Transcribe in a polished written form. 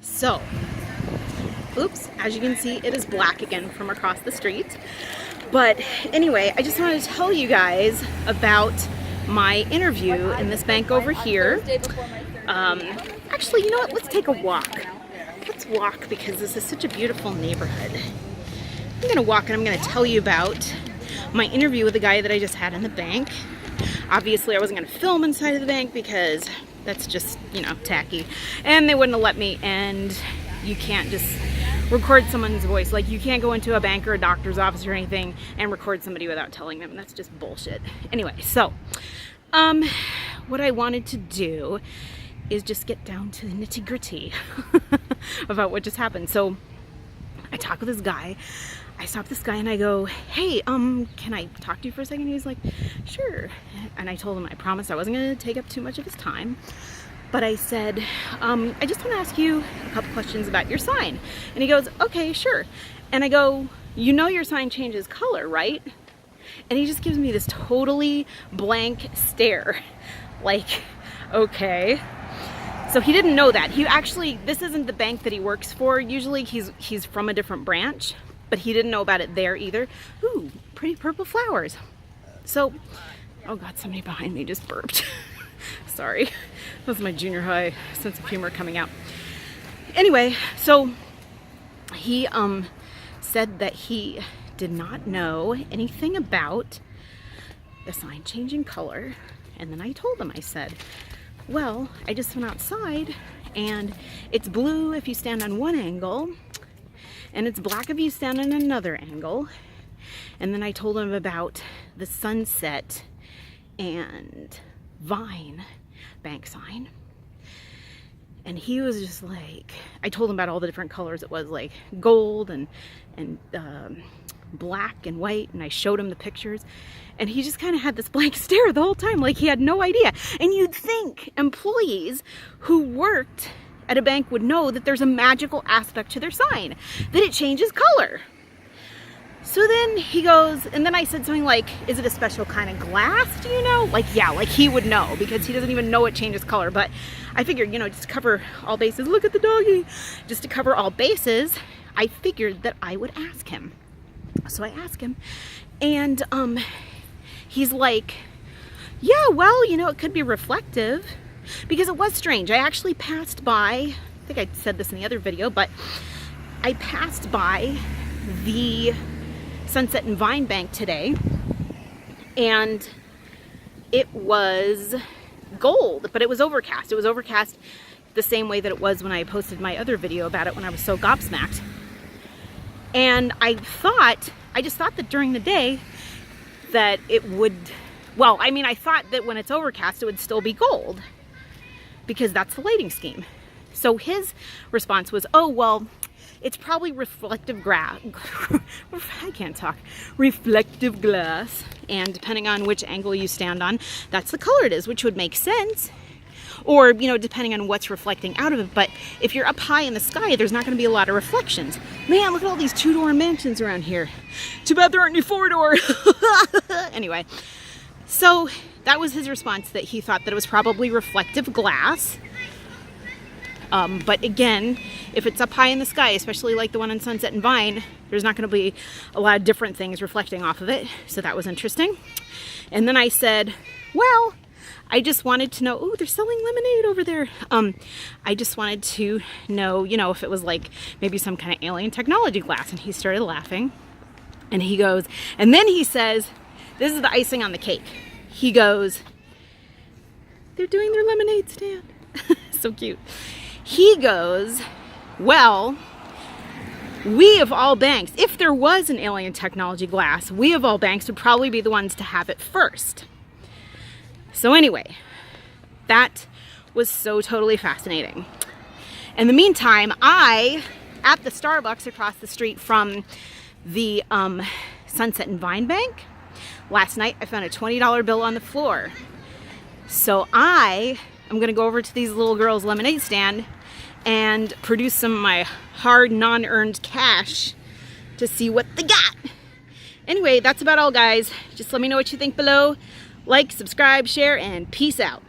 So, oops, as you can see, it is black again from across the street. But anyway, I just wanted to tell you guys about my interview in this bank over here. Actually, you know what? Let's take a walk. Let's walk because this is such a beautiful neighborhood. I'm gonna walk and I'm gonna tell you about my interview with the guy that I just had in the bank. Obviously, I wasn't gonna film inside of the bank because that's just, you know, tacky. And they wouldn't have let me, and you can't just record someone's voice. Like, you can't go into a bank or a doctor's office or anything and record somebody without telling them. That's just bullshit. Anyway, so, what I wanted to do is just get down to the nitty-gritty about what just happened. So, I talk with this guy. I stop this guy and I go, hey, can I talk to you for a second? He's like, sure. And I told him I promised I wasn't going to take up too much of his time. But I said, I just want to ask you a couple questions about your sign. And he goes, okay, sure. And I go, you know your sign changes color, right? And he just gives me this totally blank stare. Like, okay. So he didn't know that. He actually, this isn't the bank that he works for. Usually he's from a different branch, but he didn't know about it there either. Ooh, pretty purple flowers. So, oh God, somebody behind me just burped. Sorry, that was my junior high sense of humor coming out. Anyway, so he said that he did not know anything about the sign changing color. And then I told him, I said, well, I just went outside and it's blue if you stand on one angle and it's black if you stand on another angle. And then I told him about the Sunset and Vine bank sign. And he was just like, I told him about all the different colors. It was like gold and black and white, and I showed him the pictures, and he just kind of had this blank stare the whole time, like he had no idea. And you'd think employees who worked at a bank would know that there's a magical aspect to their sign, that it changes color. So then he goes, and then I said something like, is it a special kind of glass, do you know? Like, yeah, like he would know because he doesn't even know it changes color. But I figured, you know, just to cover all bases, look at the doggy, just to cover all bases, I figured that I would ask him. So I asked him, and he's like, yeah, well, you know, it could be reflective, because it was strange. I actually passed by, I think I said this in the other video, but I passed by the Sunset and Vine Bank today, and it was gold, but it was overcast. It was overcast the same way that it was when I posted my other video about it when I was so gobsmacked. And I just thought that during the day that it would, well, I mean, I thought that when it's overcast, it would still be gold because that's the lighting scheme. So his response was, oh, well, it's probably reflective glass. I can't talk. Reflective glass. And depending on which angle you stand on, that's the color it is, which would make sense. Or, you know, depending on what's reflecting out of it. But if you're up high in the sky, there's not going to be a lot of reflections. Man, look at all these 2-door mansions around here. Too bad there aren't any 4-door. Anyway, so that was his response, that he thought that it was probably reflective glass. But again, if it's up high in the sky, especially like the one on Sunset and Vine, there's not going to be a lot of different things reflecting off of it. So that was interesting. And then I said, well, I just wanted to know, oh, they're selling lemonade over there. I just wanted to know, you know, if it was like maybe some kind of alien technology glass. And he started laughing. And he goes, and then he says, this is the icing on the cake. He goes, they're doing their lemonade stand. So cute. He goes, well, we of all banks, if there was an alien technology glass, we of all banks would probably be the ones to have it first. So anyway, that was so totally fascinating. In the meantime, at the Starbucks across the street from the Sunset and Vine Bank, last night I found a $20 bill on the floor. So I'm gonna go over to these little girls' lemonade stand and produce some of my hard, non-earned cash to see what they got. Anyway, that's about all, guys. Just let me know what you think below. Like, subscribe, share, and peace out.